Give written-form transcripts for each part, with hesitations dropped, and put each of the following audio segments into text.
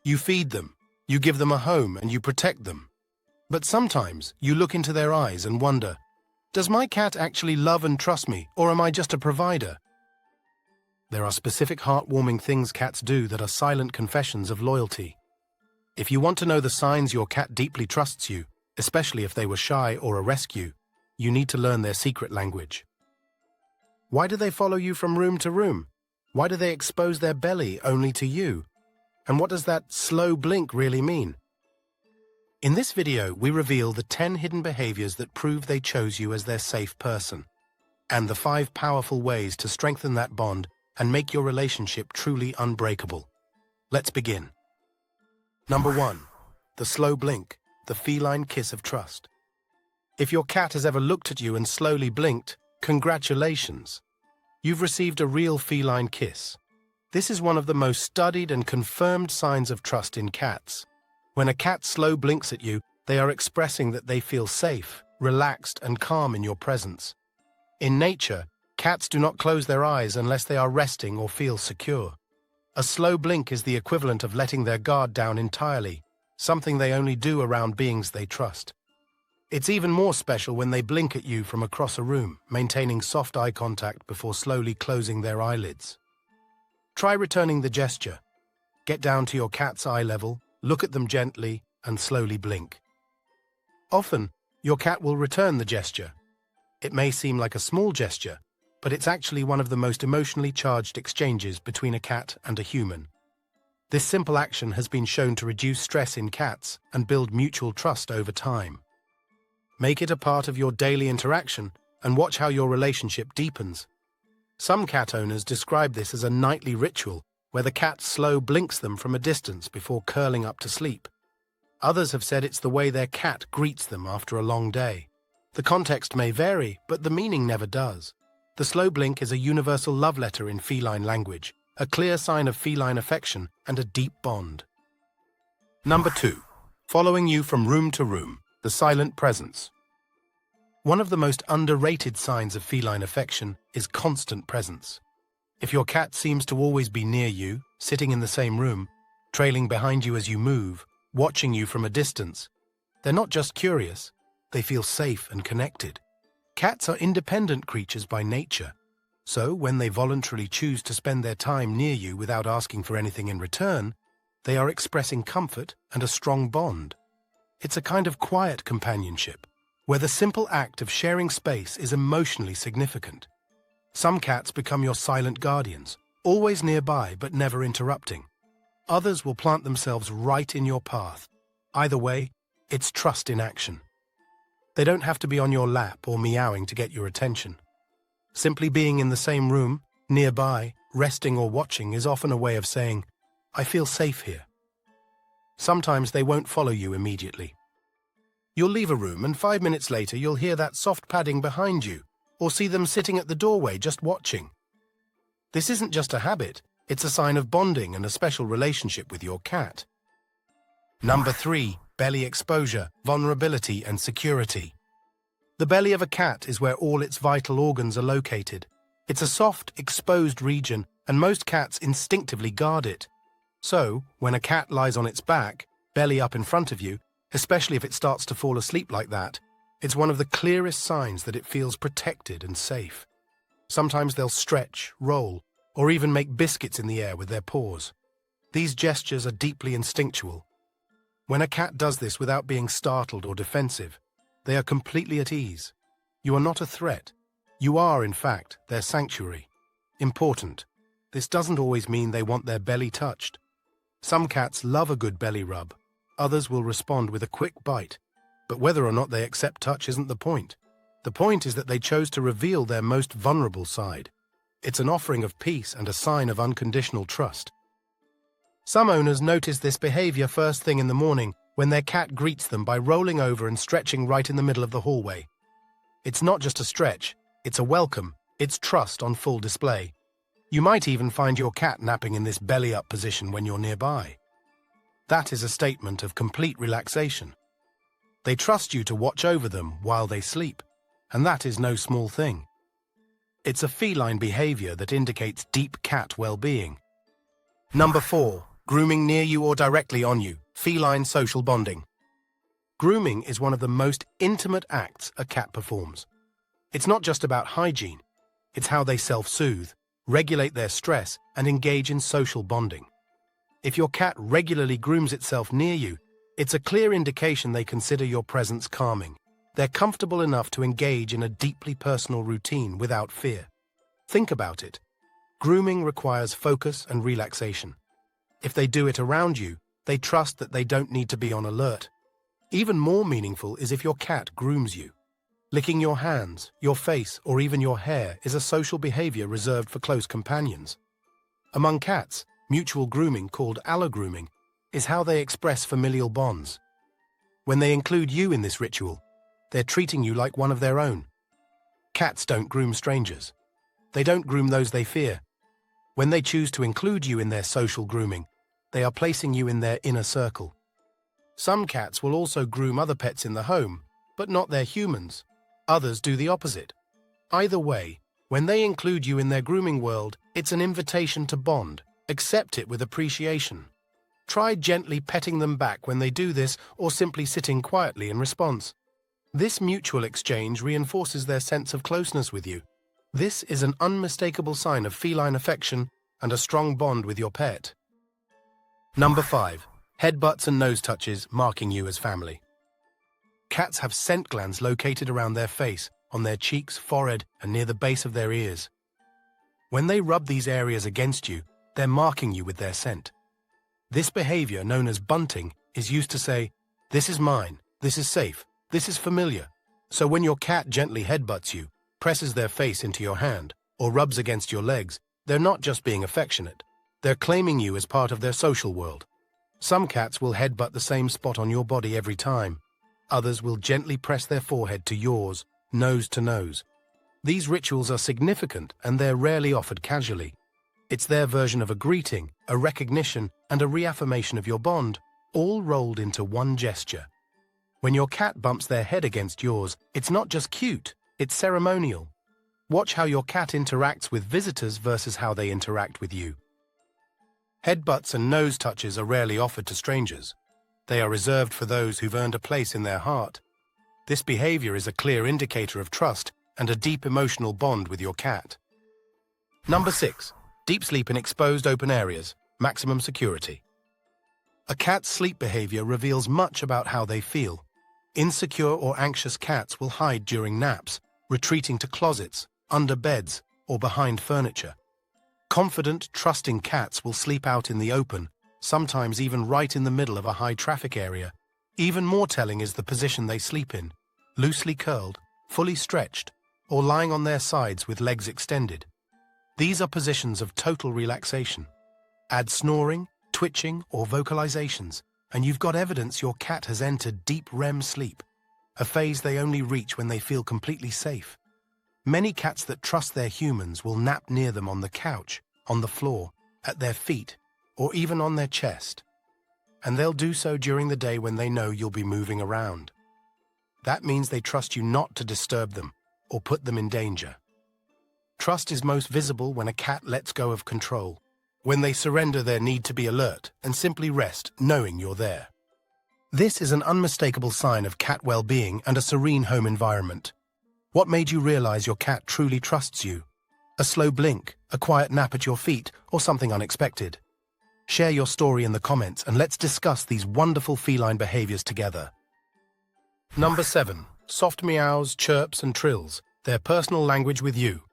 You feed them, you give them a home, and you protect them. But sometimes you look into their eyes and wonder, does my cat actually love and trust me, or am I just a provider? There are specific heartwarming things cats do that are silent confessions of loyalty. If you want to know the signs your cat deeply trusts you, especially if they were shy or a rescue, you need to learn their secret language. Why do they follow you from room to room? Why do they expose their belly only to you? And what does that slow blink really mean? In this video, we reveal the 10 hidden behaviors that prove they chose you as their safe person, and the 5 powerful ways to strengthen that bond and make your relationship truly unbreakable. Let's begin. Number 1. The slow blink, the feline kiss of trust. If your cat has ever looked at you and slowly blinked, congratulations. You've received a real feline kiss. This is one of the most studied and confirmed signs of trust in cats. When a cat slow blinks at you, they are expressing that they feel safe, relaxed, and calm in your presence. In nature, cats do not close their eyes unless they are resting or feel secure. A slow blink is the equivalent of letting their guard down entirely, something they only do around beings they trust. It's even more special when they blink at you from across a room, maintaining soft eye contact before slowly closing their eyelids. Try returning the gesture. Get down to your cat's eye level, look at them gently, and slowly blink. Often, your cat will return the gesture. It may seem like a small gesture, but it's actually one of the most emotionally charged exchanges between a cat and a human. This simple action has been shown to reduce stress in cats and build mutual trust over time. Make it a part of your daily interaction and watch how your relationship deepens. Some cat owners describe this as a nightly ritual where the cat slow blinks them from a distance before curling up to sleep. Others have said it's the way their cat greets them after a long day. The context may vary, but the meaning never does. The slow blink is a universal love letter in feline language, a clear sign of feline affection and a deep bond. Number 2. Following you from room to room, the silent presence. One of the most underrated signs of feline affection is constant presence. If your cat seems to always be near you, sitting in the same room, trailing behind you as you move, watching you from a distance, they're not just curious, they feel safe and connected. Cats are independent creatures by nature, so when they voluntarily choose to spend their time near you without asking for anything in return, they are expressing comfort and a strong bond. It's a kind of quiet companionship, where the simple act of sharing space is emotionally significant. Some cats become your silent guardians, always nearby but never interrupting. Others will plant themselves right in your path. Either way, it's trust in action. They don't have to be on your lap or meowing to get your attention. Simply being in the same room, nearby, resting or watching is often a way of saying, I feel safe here. Sometimes they won't follow you immediately. You'll leave a room and 5 minutes later you'll hear that soft padding behind you, or see them sitting at the doorway just watching. This isn't just a habit, it's a sign of bonding and a special relationship with your cat. Number 3. Belly exposure, vulnerability and security. The belly of a cat is where all its vital organs are located. It's a soft, exposed region, and most cats instinctively guard it. So, when a cat lies on its back, belly up in front of you, especially if it starts to fall asleep like that, it's one of the clearest signs that it feels protected and safe. Sometimes they'll stretch, roll, or even make biscuits in the air with their paws. These gestures are deeply instinctual. When a cat does this without being startled or defensive, they are completely at ease. You are not a threat. You are, in fact, their sanctuary. Important. This doesn't always mean they want their belly touched. Some cats love a good belly rub. Others will respond with a quick bite. But whether or not they accept touch isn't the point. The point is that they chose to reveal their most vulnerable side. It's an offering of peace and a sign of unconditional trust. Some owners notice this behavior first thing in the morning when their cat greets them by rolling over and stretching right in the middle of the hallway. It's not just a stretch, it's a welcome, it's trust on full display. You might even find your cat napping in this belly-up position when you're nearby. That is a statement of complete relaxation. They trust you to watch over them while they sleep, and that is no small thing. It's a feline behavior that indicates deep cat well-being. Number 4. Grooming near you or directly on you, feline social bonding. Grooming is one of the most intimate acts a cat performs. It's not just about hygiene, it's how they self-soothe, regulate their stress, and engage in social bonding. If your cat regularly grooms itself near you, it's a clear indication they consider your presence calming. They're comfortable enough to engage in a deeply personal routine without fear. Think about it. Grooming requires focus and relaxation. If they do it around you, they trust that they don't need to be on alert. Even more meaningful is if your cat grooms you. Licking your hands, your face, or even your hair is a social behavior reserved for close companions. Among cats, mutual grooming, called allogrooming, is how they express familial bonds. When they include you in this ritual, they're treating you like one of their own. Cats don't groom strangers. They don't groom those they fear. When they choose to include you in their social grooming, they are placing you in their inner circle. Some cats will also groom other pets in the home, but not their humans. Others do the opposite. Either way, when they include you in their grooming world, it's an invitation to bond. Accept it with appreciation. Try gently petting them back when they do this, or simply sitting quietly in response. This mutual exchange reinforces their sense of closeness with you. This is an unmistakable sign of feline affection and a strong bond with your pet. Number 5. Headbutts and nose touches, marking you as family. Cats have scent glands located around their face, on their cheeks, forehead, and near the base of their ears. When they rub these areas against you, they're marking you with their scent. This behavior, known as bunting, is used to say, "This is mine, this is safe, this is familiar." So when your cat gently headbutts you, presses their face into your hand, or rubs against your legs, they're not just being affectionate. They're claiming you as part of their social world. Some cats will headbutt the same spot on your body every time. Others will gently press their forehead to yours, nose to nose. These rituals are significant and they're rarely offered casually. It's their version of a greeting, a recognition, and a reaffirmation of your bond, all rolled into one gesture. When your cat bumps their head against yours, it's not just cute, it's ceremonial. Watch how your cat interacts with visitors versus how they interact with you. Headbutts and nose touches are rarely offered to strangers. They are reserved for those who've earned a place in their heart. This behavior is a clear indicator of trust and a deep emotional bond with your cat. Number 6. Deep sleep in exposed open areas, maximum security. A cat's sleep behavior reveals much about how they feel. Insecure or anxious cats will hide during naps, retreating to closets, under beds, or behind furniture. Confident, trusting cats will sleep out in the open, sometimes even right in the middle of a high-traffic area. Even more telling is the position they sleep in, loosely curled, fully stretched, or lying on their sides with legs extended. These are positions of total relaxation. Add snoring, twitching, or vocalizations, and you've got evidence your cat has entered deep REM sleep, a phase they only reach when they feel completely safe. Many cats that trust their humans will nap near them on the couch, on the floor, at their feet, or even on their chest. And they'll do so during the day when they know you'll be moving around. That means they trust you not to disturb them or put them in danger. Trust is most visible when a cat lets go of control, when they surrender their need to be alert and simply rest knowing you're there. This is an unmistakable sign of cat well-being and a serene home environment. What made you realize your cat truly trusts you? A slow blink, a quiet nap at your feet, or something unexpected? Share your story in the comments and let's discuss these wonderful feline behaviors together. Number 7. Soft meows, chirps, and trills, their personal language with you.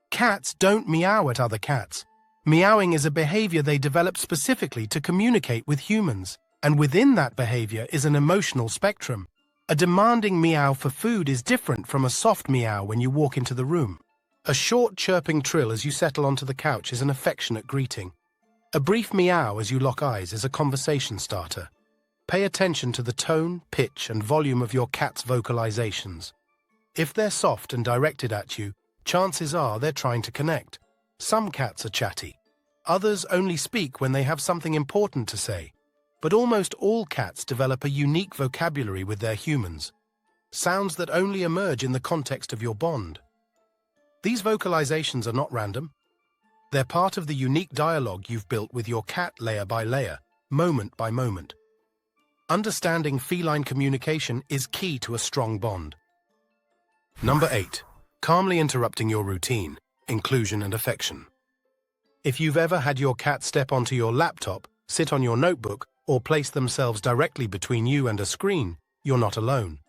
Cats don't meow at other cats. Meowing is a behavior they develop specifically to communicate with humans, and within that behavior is an emotional spectrum. A demanding meow for food is different from a soft meow when you walk into the room. A short chirping trill as you settle onto the couch is an affectionate greeting. A brief meow as you lock eyes is a conversation starter. Pay attention to the tone, pitch, and volume of your cat's vocalizations. If they're soft and directed at you, chances are they're trying to connect. Some cats are chatty. Others only speak when they have something important to say. But almost all cats develop a unique vocabulary with their humans, sounds that only emerge in the context of your bond. These vocalizations are not random. They're part of the unique dialogue you've built with your cat layer by layer, moment by moment. Understanding feline communication is key to a strong bond. Number 8. Calmly interrupting your routine, inclusion and affection. If you've ever had your cat step onto your laptop, sit on your notebook, or place themselves directly between you and a screen, you're not alone.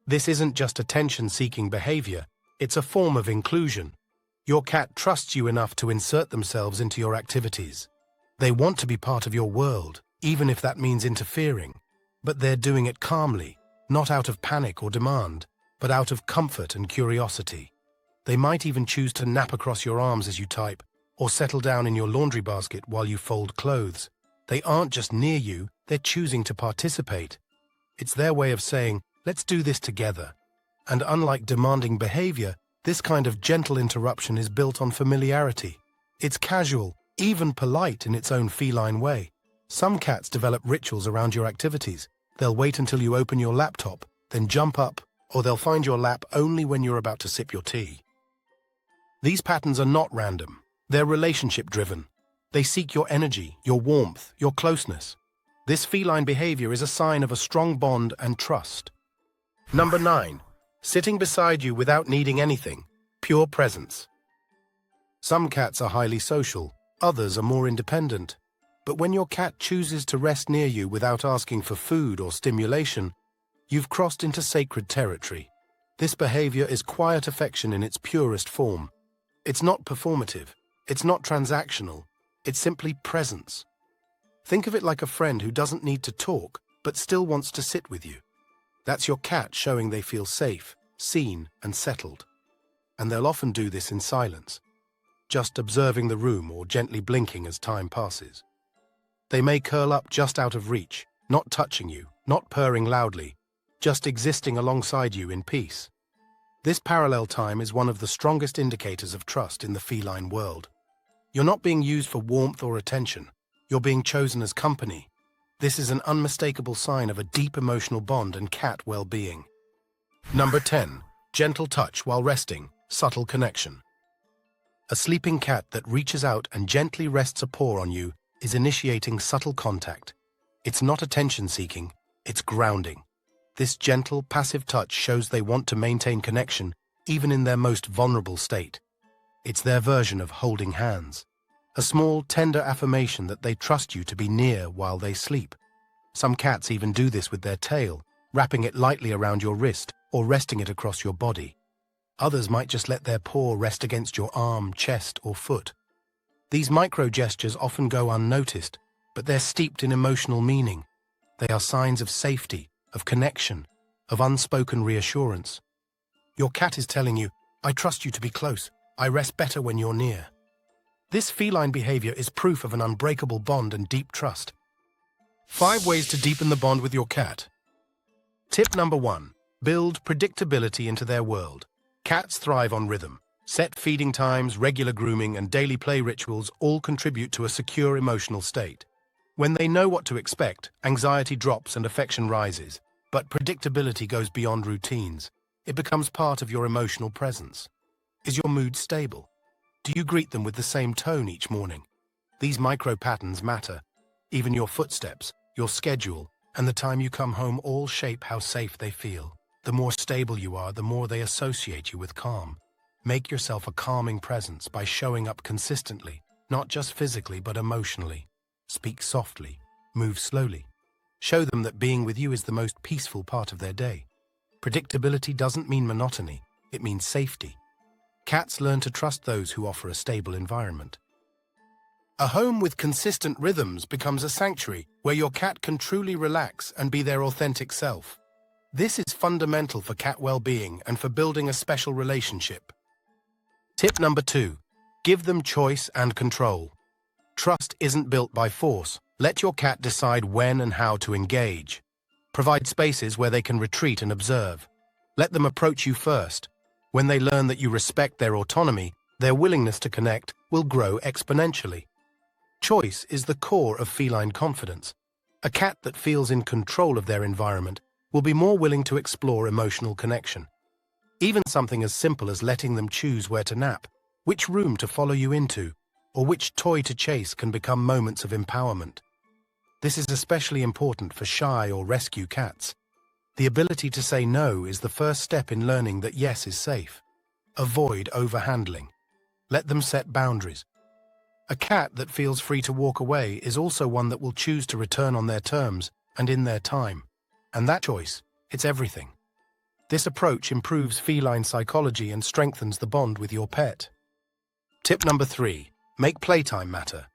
This isn't just attention-seeking behavior, it's a form of inclusion. Your cat trusts you enough to insert themselves into your activities. They want to be part of your world, even if that means interfering. But they're doing it calmly, not out of panic or demand, but out of comfort and curiosity. They might even choose to nap across your arms as you type, or settle down in your laundry basket while you fold clothes. They aren't just near you, they're choosing to participate. It's their way of saying, let's do this together. And unlike demanding behavior, this kind of gentle interruption is built on familiarity. It's casual, even polite in its own feline way. Some cats develop rituals around your activities. They'll wait until you open your laptop, then jump up, or they'll find your lap only when you're about to sip your tea. These patterns are not random. They're relationship-driven. They seek your energy, your warmth, your closeness. This feline behavior is a sign of a strong bond and trust. Number 9. Sitting beside you without needing anything. Pure presence. Some cats are highly social, others are more independent. But when your cat chooses to rest near you without asking for food or stimulation, you've crossed into sacred territory. This behavior is quiet affection in its purest form. It's not performative, it's not transactional, it's simply presence. Think of it like a friend who doesn't need to talk, but still wants to sit with you. That's your cat showing they feel safe, seen, and settled. And they'll often do this in silence, just observing the room or gently blinking as time passes. They may curl up just out of reach, not touching you, not purring loudly, just existing alongside you in peace. This parallel time is one of the strongest indicators of trust in the feline world. You're not being used for warmth or attention. You're being chosen as company. This is an unmistakable sign of a deep emotional bond and cat well-being. Number 10. Gentle touch while resting, subtle connection. A sleeping cat that reaches out and gently rests a paw on you is initiating subtle contact. It's not attention-seeking, it's grounding. This gentle, passive touch shows they want to maintain connection even in their most vulnerable state. It's their version of holding hands. A small, tender affirmation that they trust you to be near while they sleep. Some cats even do this with their tail, wrapping it lightly around your wrist or resting it across your body. Others might just let their paw rest against your arm, chest, or foot. These micro-gestures often go unnoticed, but they're steeped in emotional meaning. They are signs of safety, of connection, of unspoken reassurance. Your cat is telling you, I trust you to be close. I rest better when you're near. This feline behavior is proof of an unbreakable bond and deep trust. 5 ways to deepen the bond with your cat. Tip number 1. Build predictability into their world. Cats thrive on rhythm. Set feeding times, regular grooming, and daily play rituals all contribute to a secure emotional state. When they know what to expect, anxiety drops and affection rises. But predictability goes beyond routines. It becomes part of your emotional presence. Is your mood stable? Do you greet them with the same tone each morning? These micro-patterns matter. Even your footsteps, your schedule, and the time you come home all shape how safe they feel. The more stable you are, the more they associate you with calm. Make yourself a calming presence by showing up consistently, not just physically but emotionally. Speak softly, move slowly. Show them that being with you is the most peaceful part of their day. Predictability doesn't mean monotony, it means safety. Cats learn to trust those who offer a stable environment. A home with consistent rhythms becomes a sanctuary where your cat can truly relax and be their authentic self. This is fundamental for cat well-being and for building a special relationship. Tip number 2. Give them choice and control. Trust isn't built by force. Let your cat decide when and how to engage. Provide spaces where they can retreat and observe. Let them approach you first. When they learn that you respect their autonomy, their willingness to connect will grow exponentially. Choice is the core of feline confidence. A cat that feels in control of their environment will be more willing to explore emotional connection. Even something as simple as letting them choose where to nap, which room to follow you into, or which toy to chase can become moments of empowerment. This is especially important for shy or rescue cats. The ability to say no is the first step in learning that yes is safe. Avoid overhandling. Let them set boundaries. A cat that feels free to walk away is also one that will choose to return on their terms and in their time. And that choice, it's everything. This approach improves feline psychology and strengthens the bond with your pet. Tip number 3. Make playtime matter.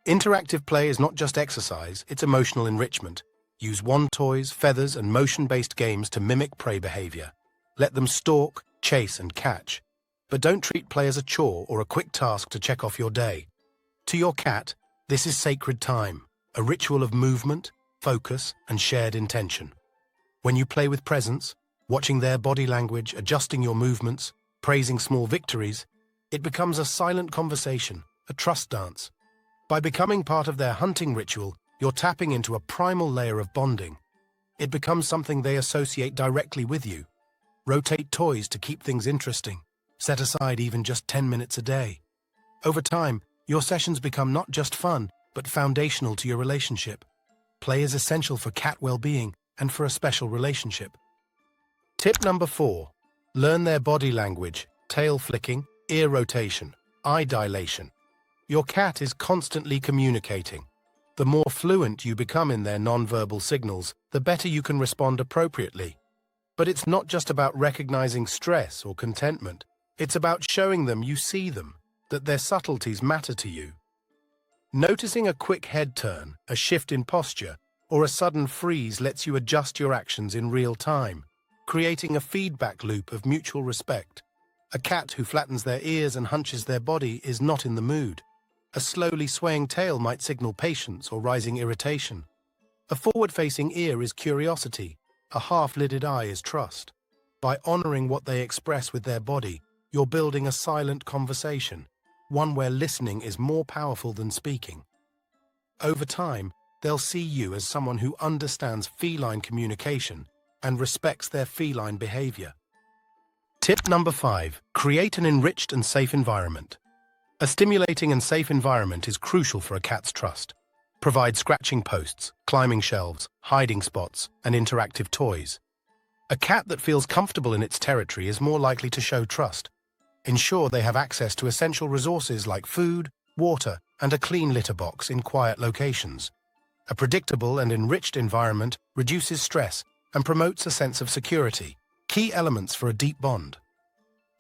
Interactive play is not just exercise, it's emotional enrichment. Use wand toys, feathers, and motion-based games to mimic prey behavior. Let them stalk, chase, and catch. But don't treat play as a chore or a quick task to check off your day. To your cat, this is sacred time, a ritual of movement, focus, and shared intention. When you play with presence, watching their body language, adjusting your movements, praising small victories, it becomes a silent conversation, a trust dance. By becoming part of their hunting ritual, you're tapping into a primal layer of bonding. It becomes something they associate directly with you. Rotate toys to keep things interesting. Set aside even just 10 minutes a day. Over time, your sessions become not just fun, but foundational to your relationship. Play is essential for cat well-being and for a special relationship. Tip number 4. Learn their body language, tail flicking, ear rotation, eye dilation. Your cat is constantly communicating. The more fluent you become in their nonverbal signals, the better you can respond appropriately. But it's not just about recognizing stress or contentment. It's about showing them you see them, that their subtleties matter to you. Noticing a quick head turn, a shift in posture, or a sudden freeze lets you adjust your actions in real time, creating a feedback loop of mutual respect. A cat who flattens their ears and hunches their body is not in the mood. A slowly swaying tail might signal patience or rising irritation. A forward-facing ear is curiosity. A half-lidded eye is trust. By honoring what they express with their body, you're building a silent conversation, one where listening is more powerful than speaking. Over time, they'll see you as someone who understands feline communication and respects their feline behavior. Tip number 5. Create an enriched and safe environment. A stimulating and safe environment is crucial for a cat's trust. Provide scratching posts, climbing shelves, hiding spots, and interactive toys. A cat that feels comfortable in its territory is more likely to show trust. Ensure they have access to essential resources like food, water, and a clean litter box in quiet locations. A predictable and enriched environment reduces stress and promotes a sense of security, key elements for a deep bond.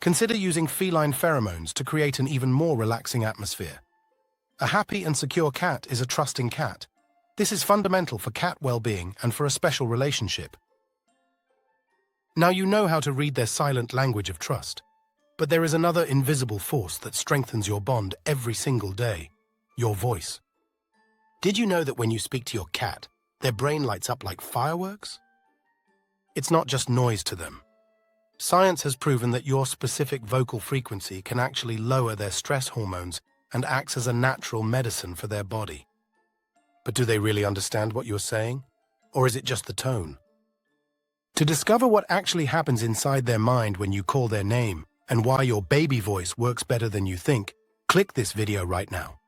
Consider using feline pheromones to create an even more relaxing atmosphere. A happy and secure cat is a trusting cat. This is fundamental for cat well-being and for a special relationship. Now you know how to read their silent language of trust. But there is another invisible force that strengthens your bond every single day: your voice. Did you know that when you speak to your cat, their brain lights up like fireworks? It's not just noise to them. Science has proven that your specific vocal frequency can actually lower their stress hormones and acts as a natural medicine for their body. But do they really understand what you're saying? Or is it just the tone? To discover what actually happens inside their mind when you call their name, and why your baby voice works better than you think, click this video right now.